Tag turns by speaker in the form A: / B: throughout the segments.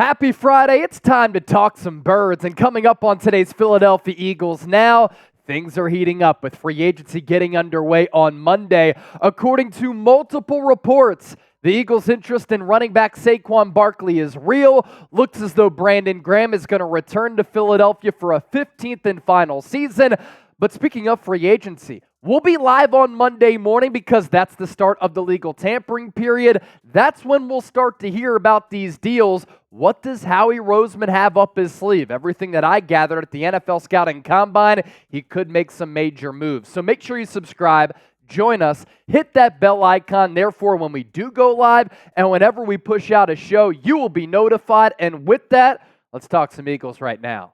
A: Happy Friday. It's time to talk some birds. And coming up on today's Philadelphia Eagles Now, things are heating up with free agency getting underway on Monday. According to multiple reports, the Eagles' interest in running back Saquon Barkley is real. Looks as though Brandon Graham is going to return to Philadelphia for a 15th and final season. But speaking of free agency, we'll be live on Monday morning because that's the start of the legal tampering period. That's when we'll start to hear about these deals. What does Howie Roseman have up his sleeve? Everything that I gathered at the NFL Scouting Combine, he could make some major moves. So make sure you subscribe, join us, hit that bell icon. Therefore, when we do go live and whenever we push out a show, you will be notified. And with that, let's talk some Eagles right now.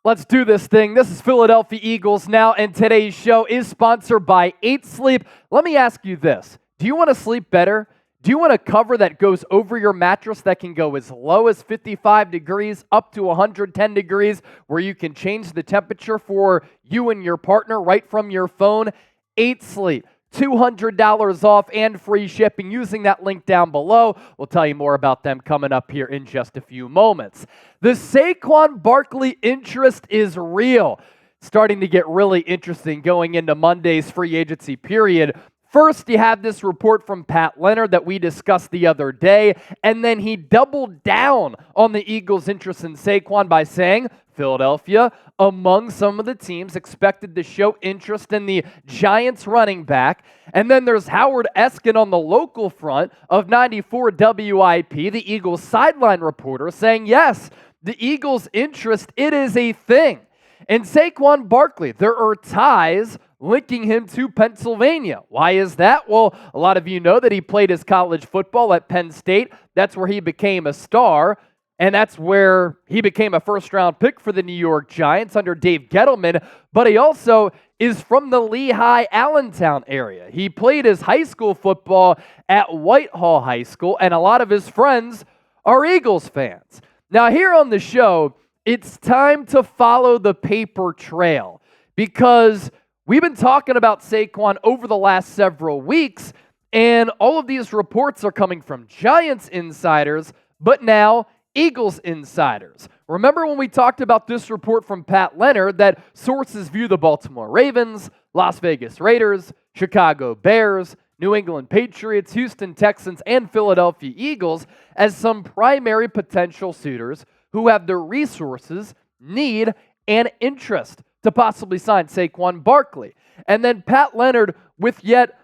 A: Let's do this thing. This is Philadelphia Eagles Now, and today's show is sponsored by 8 Sleep. Let me ask you this. Do you want to sleep better? Do you want a cover that goes over your mattress that can go as low as 55 degrees up to 110 degrees, where you can change the temperature for you and your partner right from your phone? 8 Sleep. $200 off and free shipping using that link down below. We'll tell you more about them coming up here in just a few moments. The Saquon Barkley interest is real. Starting to get really interesting going into Monday's free agency period. First, you have this report from Pat Leonard that we discussed the other day, and then he doubled down on the Eagles' interest in Saquon by saying Philadelphia, among some of the teams expected to show interest in the Giants running back. And then there's Howard Eskin on the local front of 94 WIP, the Eagles sideline reporter, saying, yes, the Eagles' interest, it is a thing. And Saquon Barkley, there are ties linking him to Pennsylvania. Why is that? Well, a lot of you know that he played his college football at Penn State. That's where he became a star. And that's where he became a first-round pick for the New York Giants under Dave Gettleman. But he also is from the Lehigh, Allentown area. He played his high school football at Whitehall High School, and a lot of his friends are Eagles fans. Now, here on the show, it's time to follow the paper trail because we've been talking about Saquon over the last several weeks, and all of these reports are coming from Giants insiders, but now Eagles insiders. Remember when we talked about this report from Pat Leonard that sources view the Baltimore Ravens, Las Vegas Raiders, Chicago Bears, New England Patriots, Houston Texans, and Philadelphia Eagles as some primary potential suitors who have the resources, need, and interest to possibly sign Saquon Barkley. And then Pat Leonard with yet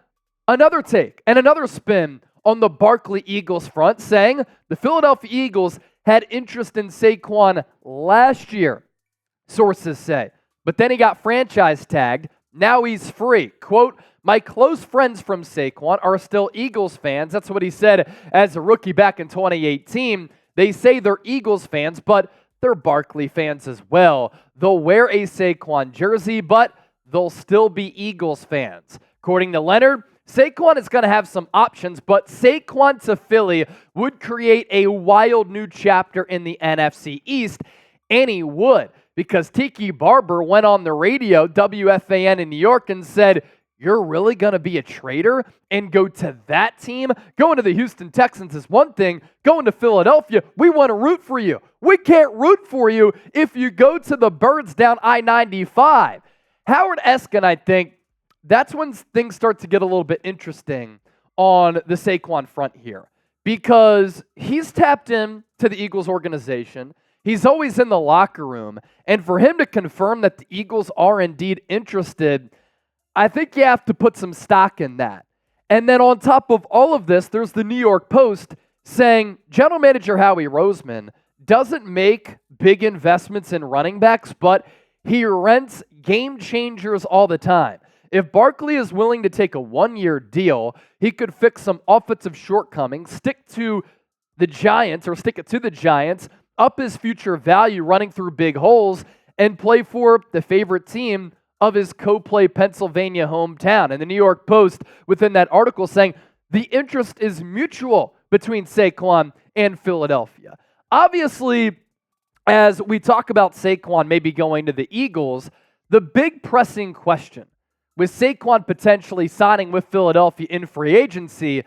A: another take and another spin on the Barkley Eagles front, saying the Philadelphia Eagles had interest in Saquon last year, sources say. But then he got franchise tagged. Now he's free. Quote, my close friends from Saquon are still Eagles fans. That's what he said as a rookie back in 2018. They say they're Eagles fans, but they're Barkley fans as well. They'll wear a Saquon jersey, but they'll still be Eagles fans. According to Leonard, Saquon is going to have some options, but Saquon to Philly would create a wild new chapter in the NFC East, and he would, because Tiki Barber went on the radio, WFAN in New York, and said, you're really going to be a traitor and go to that team? Going to the Houston Texans is one thing. Going to Philadelphia, we want to root for you. We can't root for you if you go to the Birds down I-95. Howard Eskin, I think, that's when things start to get a little bit interesting on the Saquon front here because he's tapped in to the Eagles organization. He's always in the locker room. And for him to confirm that the Eagles are indeed interested, I think you have to put some stock in that. And then on top of all of this, there's the New York Post saying general manager Howie Roseman doesn't make big investments in running backs, but he rents game changers all the time. If Barkley is willing to take a one-year deal, he could fix some offensive shortcomings, stick it to the Giants, up his future value running through big holes, and play for the favorite team of his Coplay, Pennsylvania hometown. And the New York Post, within that article, saying the interest is mutual between Saquon and Philadelphia. Obviously, as we talk about Saquon maybe going to the Eagles, the big pressing question with Saquon potentially signing with Philadelphia in free agency,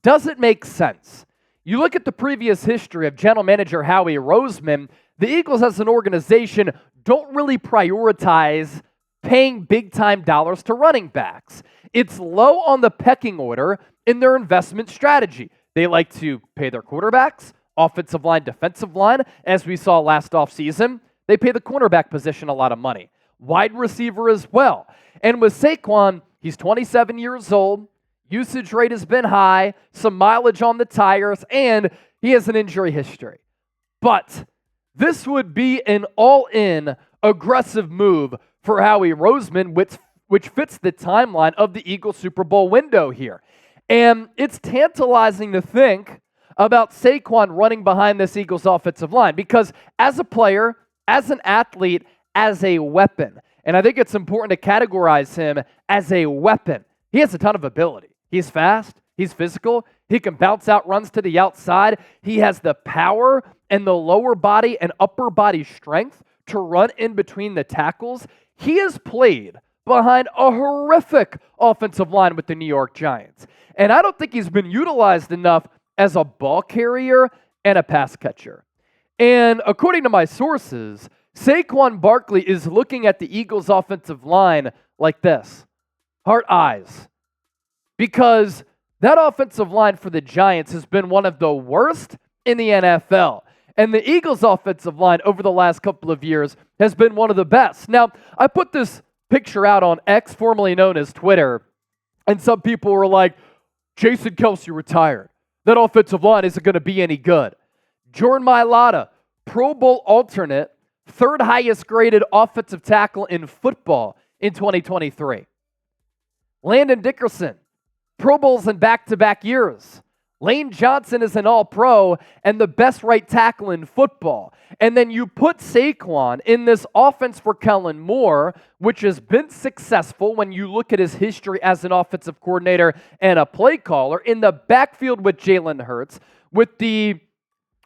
A: does it make sense? You look at the previous history of general manager Howie Roseman, the Eagles as an organization don't really prioritize paying big-time dollars to running backs. It's low on the pecking order in their investment strategy. They like to pay their quarterbacks, offensive line, defensive line. As we saw last offseason, they pay the cornerback position a lot of money. Wide receiver as well. And with Saquon, he's 27 years old. Usage rate has been high, some mileage on the tires, and he has an injury history. But this would be an all-in aggressive move for Howie Roseman, which fits the timeline of the Eagles Super Bowl window here. And it's tantalizing to think about Saquon running behind this Eagles offensive line because as a player, as an athlete, as a weapon, and I think it's important to categorize him as a weapon. He has a ton of ability. He's fast. He's physical. He can bounce out runs to the outside. He has the power and the lower body and upper body strength to run in between the tackles. He has played behind a horrific offensive line with the New York Giants. And I don't think he's been utilized enough as a ball carrier and a pass catcher. And according to my sources, Saquon Barkley is looking at the Eagles offensive line like this. Heart eyes. Because that offensive line for the Giants has been one of the worst in the NFL. And the Eagles offensive line over the last couple of years has been one of the best. Now, I put this picture out on X, formerly known as Twitter, and some people were like, Jason Kelce retired. That offensive line isn't going to be any good. Jordan Mailata, Pro Bowl alternate, third highest graded offensive tackle in football in 2023. Landon Dickerson, Pro Bowls in back-to-back years. Lane Johnson is an all-pro and the best right tackle in football. And then you put Saquon in this offense for Kellen Moore, which has been successful when you look at his history as an offensive coordinator and a play caller, in the backfield with Jalen Hurts, with the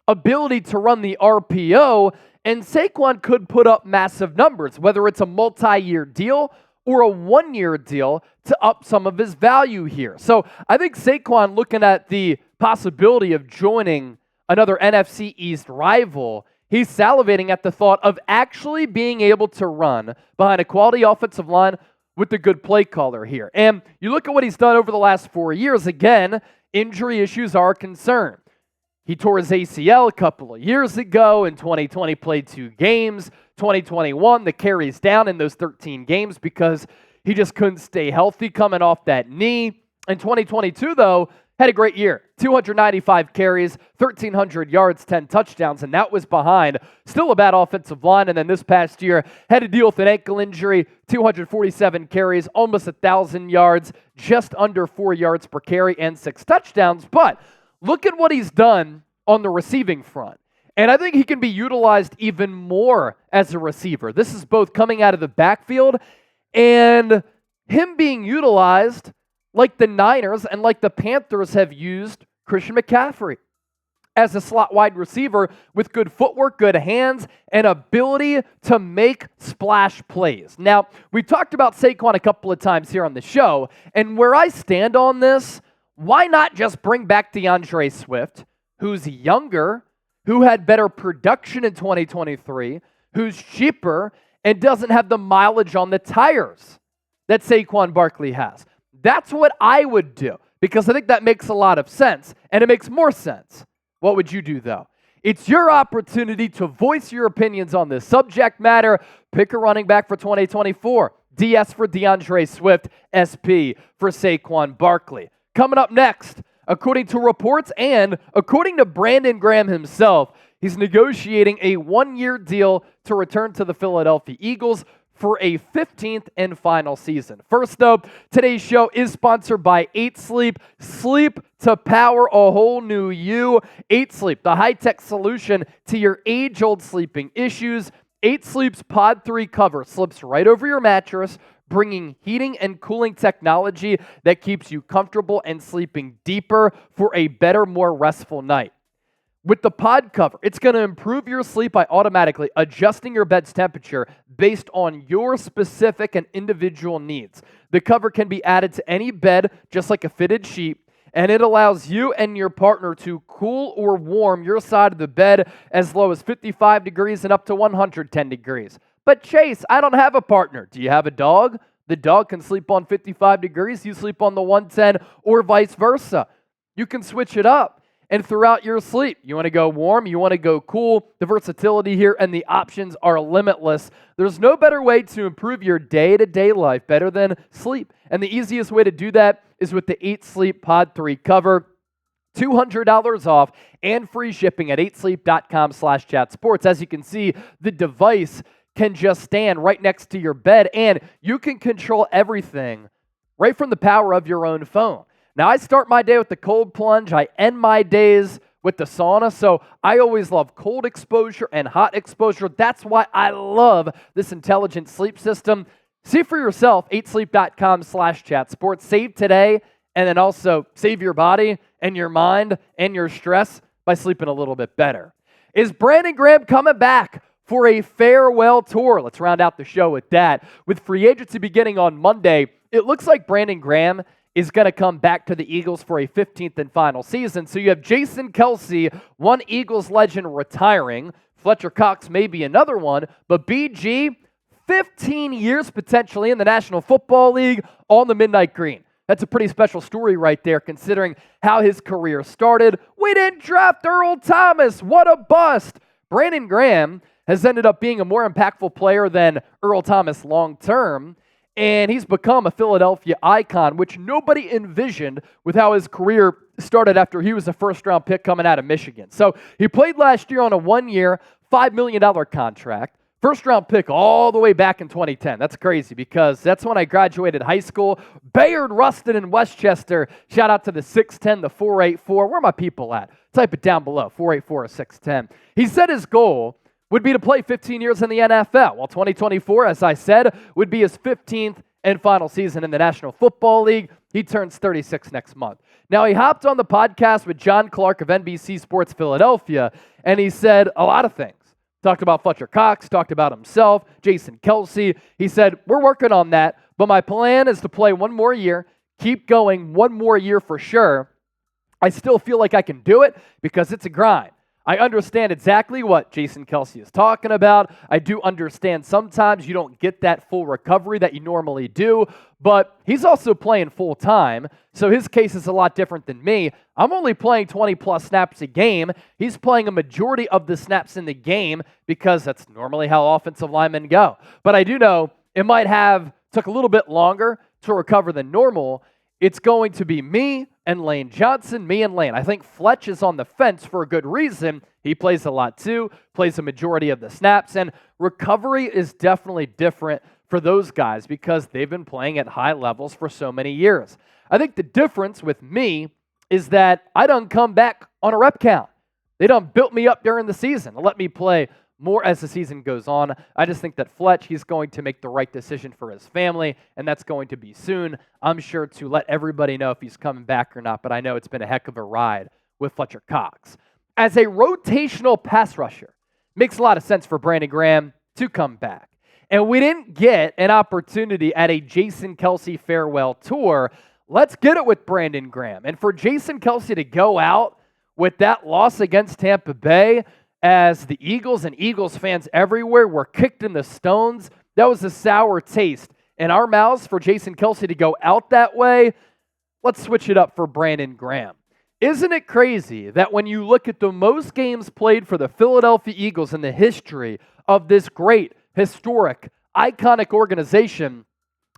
A: ability to run the RPO, and Saquon could put up massive numbers, whether it's a multi-year deal or a one-year deal to up some of his value here. So I think Saquon, looking at the possibility of joining another NFC East rival, he's salivating at the thought of actually being able to run behind a quality offensive line with a good play caller here. And you look at what he's done over the last 4 years, again, injury issues are a concern. He tore his ACL a couple of years ago. In 2020, played 2 games. 2021, the carries down in those 13 games because he just couldn't stay healthy coming off that knee. In 2022, though, had a great year. 295 carries, 1,300 yards, 10 touchdowns, and that was behind still a bad offensive line. And then this past year, had to deal with an ankle injury, 247 carries, almost 1,000 yards, just under 4 yards per carry, and 6 touchdowns. But look at what he's done on the receiving front. And I think he can be utilized even more as a receiver. This is both coming out of the backfield and him being utilized like the Niners and like the Panthers have used Christian McCaffrey as a slot wide receiver with good footwork, good hands, and ability to make splash plays. Now, we talked about Saquon a couple of times here on the show, and where I stand on this, why not just bring back DeAndre Swift, who's younger, who had better production in 2023, who's cheaper, and doesn't have the mileage on the tires that Saquon Barkley has. That's what I would do, because I think that makes a lot of sense, and it makes more sense. What would you do, though? It's your opportunity to voice your opinions on this subject matter. Pick a running back for 2024. DS for DeAndre Swift, SP for Saquon Barkley. Coming up next, according to reports and according to Brandon Graham himself, he's negotiating a one-year deal to return to the Philadelphia Eagles for a 15th and final season. First up, today's show is sponsored by 8 Sleep. Sleep to power a whole new you. 8 Sleep, the high-tech solution to your age-old sleeping issues. 8 Sleep's Pod 3 cover slips right over your mattress, bringing heating and cooling technology that keeps you comfortable and sleeping deeper for a better, more restful night. With the pod cover, it's going to improve your sleep by automatically adjusting your bed's temperature based on your specific and individual needs. The cover can be added to any bed, just like a fitted sheet, and it allows you and your partner to cool or warm your side of the bed as low as 55 degrees and up to 110 degrees. But Chase, I don't have a partner. Do you have a dog? The dog can sleep on 55 degrees, you sleep on the 110, or vice versa. You can switch it up. And throughout your sleep, you want to go warm, you want to go cool. The versatility here and the options are limitless. There's no better way to improve your day-to-day life better than sleep. And the easiest way to do that is with the 8 Sleep Pod 3 cover. $200 off and free shipping at 8sleep.com/chatsports. As you can see, the device can just stand right next to your bed, and you can control everything right from the power of your own phone. Now, I start my day with the cold plunge. I end my days with the sauna, so I always love cold exposure and hot exposure. That's why I love this intelligent sleep system. See for yourself, 8sleep.com/chatsports. Save today, and then also save your body and your mind and your stress by sleeping a little bit better. Is Brandon Graham coming back for a farewell tour? Let's round out the show with that. With free agency beginning on Monday, it looks like Brandon Graham is going to come back to the Eagles for a 15th and final season. So you have Jason Kelce, one Eagles legend, retiring. Fletcher Cox may be another one, but BG, 15 years potentially in the National Football League on the Midnight Green. That's a pretty special story right there, considering how his career started. We didn't draft Earl Thomas. What a bust. Brandon Graham has ended up being a more impactful player than Earl Thomas long term. And he's become a Philadelphia icon, which nobody envisioned with how his career started after he was a first-round pick coming out of Michigan. So he played last year on a 1-year, $5 million contract. First-round pick all the way back in 2010. That's crazy because that's when I graduated high school. Bayard Rustin in Westchester. Shout out to the 6'10", the 484. Where are my people at? Type it down below, 484 or 6'10". He said his goal would be to play 15 years in the NFL, while 2024, as I said, would be his 15th and final season in the National Football League. He turns 36 next month. Now, he hopped on the podcast with John Clark of NBC Sports Philadelphia, and he said a lot of things. Talked about Fletcher Cox, talked about himself, Jason Kelce. He said, we're working on that, but my plan is to play one more year, keep going one more year for sure. I still feel like I can do it because it's a grind. I understand exactly what Jason Kelce is talking about. I do understand sometimes you don't get that full recovery that you normally do, but he's also playing full-time, so his case is a lot different than me. I'm only playing 20-plus snaps a game. He's playing a majority of the snaps in the game because that's normally how offensive linemen go. But I do know it might have took a little bit longer to recover than normal. It's going to be me and Lane Johnson, me and Lane. I think Fletch is on the fence for a good reason. He plays a lot too, plays a majority of the snaps, and recovery is definitely different for those guys because they've been playing at high levels for so many years. I think the difference with me is that I done come back on a rep count. They done built me up during the season and let me play more as the season goes on. I just think that Fletch, he's going to make the right decision for his family, and that's going to be soon. I'm sure to let everybody know if he's coming back or not, but I know it's been a heck of a ride with Fletcher Cox. As a rotational pass rusher, makes a lot of sense for Brandon Graham to come back. And we didn't get an opportunity at a Jason Kelce farewell tour. Let's get it with Brandon Graham. And for Jason Kelce to go out with that loss against Tampa Bay, as the Eagles and Eagles fans everywhere were kicked in the stones, that was a sour taste in our mouths for Jason Kelce to go out that way. Let's switch it up for Brandon Graham. Isn't it crazy that when you look at the most games played for the Philadelphia Eagles in the history of this great, historic, iconic organization,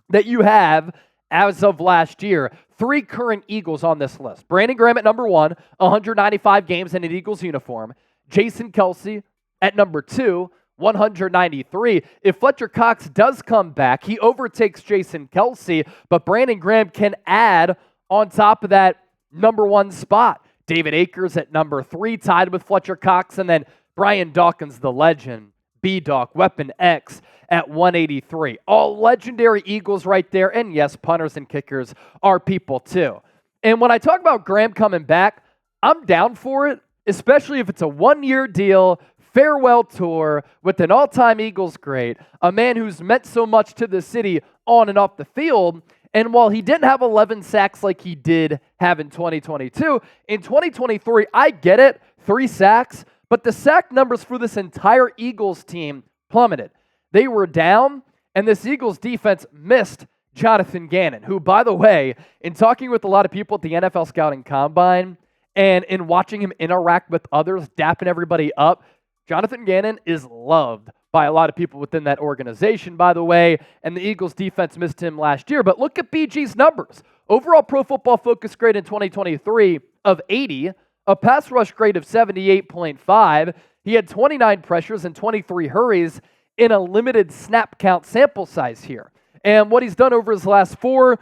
A: that you have, as of last year, 3 current Eagles on this list? Brandon Graham at number 1, 195 games in an Eagles uniform. Jason Kelce at number 2, 193. If Fletcher Cox does come back, he overtakes Jason Kelce, but Brandon Graham can add on top of that number 1 spot. David Akers at number 3, tied with Fletcher Cox, and then Brian Dawkins, the legend, B-Dawk, Weapon X at 183. All legendary Eagles right there, and yes, punters and kickers are people too. And when I talk about Graham coming back, I'm down for it especially if it's a one-year deal, farewell tour with an all-time Eagles great, a man who's meant so much to the city on and off the field. And while he didn't have 11 sacks like he did have in 2022, in 2023, I get it, 3 sacks, but the sack numbers for this entire Eagles team plummeted. They were down, and this Eagles defense missed Jonathan Gannon, who, by the way, in talking with a lot of people at the NFL Scouting Combine and in watching him interact with others, dapping everybody up, Jonathan Gannon is loved by a lot of people within that organization, by the way, and the Eagles defense missed him last year. But look at BG's numbers. Overall Pro Football Focus grade in 2023 of 80, a pass rush grade of 78.5. He had 29 pressures and 23 hurries in a limited snap count sample size here. And what he's done over his last 4,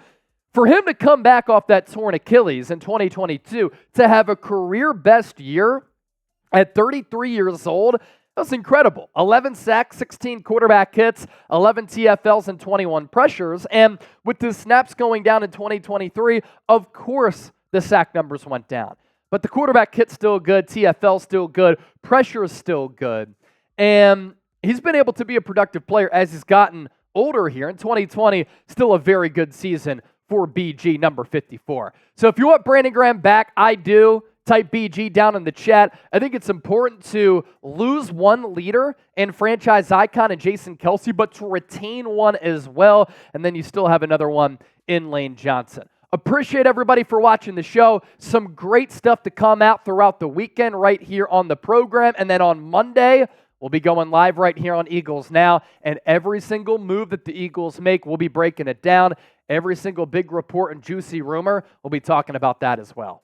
A: for him to come back off that torn Achilles in 2022 to have a career best year at 33 years old, that's incredible. 11 sacks, 16 quarterback hits, 11 TFLs, and 21 pressures. And with the snaps going down in 2023, of course the sack numbers went down. But the quarterback hit's still good, TFL's still good, pressure is still good. And he's been able to be a productive player as he's gotten older here. In 2020, still a very good season for BG, number 54. So if you want Brandon Graham back, I do. Type BG down in the chat. I think it's important to lose one leader and franchise icon in Jason Kelce, but to retain one as well, and then you still have another one in Lane Johnson. Appreciate everybody for watching the show. Some great stuff to come out throughout the weekend right here on the program, and then on Monday, we'll be going live right here on Eagles Now, and every single move that the Eagles make, we'll be breaking it down. Every single big report and juicy rumor, we'll be talking about that as well.